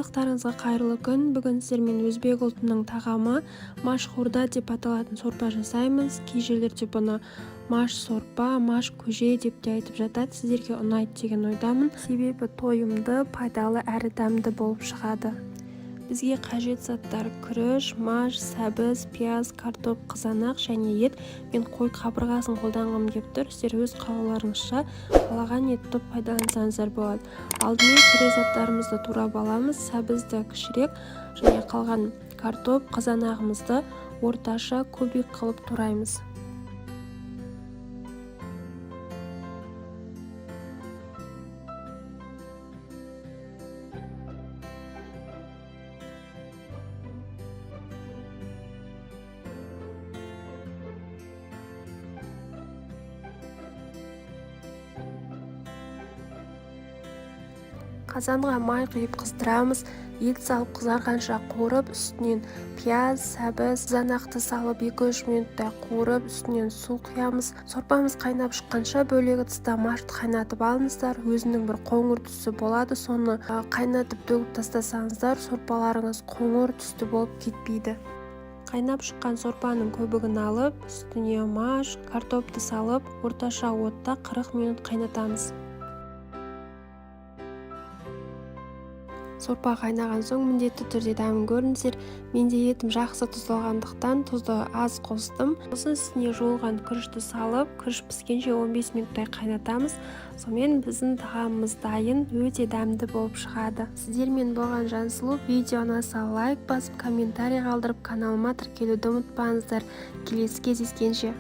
Барлықтарыңызға қайырлы күн. Бүгін сіздермен өзбек ұлтының тағамы маш хурда деп аталатын сорпа жасаймыз. Кей жерлерде бұны маш сорпа, маш көже деп те айтып жатады. Сіздерге ұнайды деген ойдамын. Себебі тойымды, пайдалы әрі дәмді болып шығады. Бізге қажет заттар күріш, маш, сәбіз, пияз, картоп, қызанақ және ет. Мен қой қабырғасын қолданғым келіп тұр. Сіздер өз қалауларыңызша қалаған етті пайдалансаңыздар болады. Алдымен күре заттарымызды турап аламыз. Сәбізді кішірек және қалған картоп, қызанағымызды орташа кубик қылып тураймыз. Қазанға май құйып қыздырамыз. Ет салып қызарғанша қуырып, үстінен пияз, сәбіз, қызанақты салып 2-3 минуттай қуырып, үстінен су құямыз. Сорпамыз қайнап шыққанша бөлек ыдыста машты қайнатып алыңыздар. Өзінің бір қоңыр түсі болады. Соны қайнатып төгіп тастасаңыздар, сорпаларыңыз қоңыр түсті болып кетпейді. Қайнап шыққан сорпаның көбігін алып, үстіне маш, картопты салып, орташа отта 40 минут қайнатамыз. Сорпа қайнаған соң міндетті түрде дәмін көріңіздер. Менде етім жақсы тұздалғандықтан тұзды аз қостым. Сосын үстіне жуылған күрішті салып, күріш піскенше 15 минуттай қайнатамыз. Сонымен біздің тағамымыз дайын, өте дәмді болып шығады. Сіздермен болған Жансұлу. Видео ұнаса лайк басып, комментарий қалдырып, каналыма тіркелуді ұмытпаңыздар. Келесі кездескенше.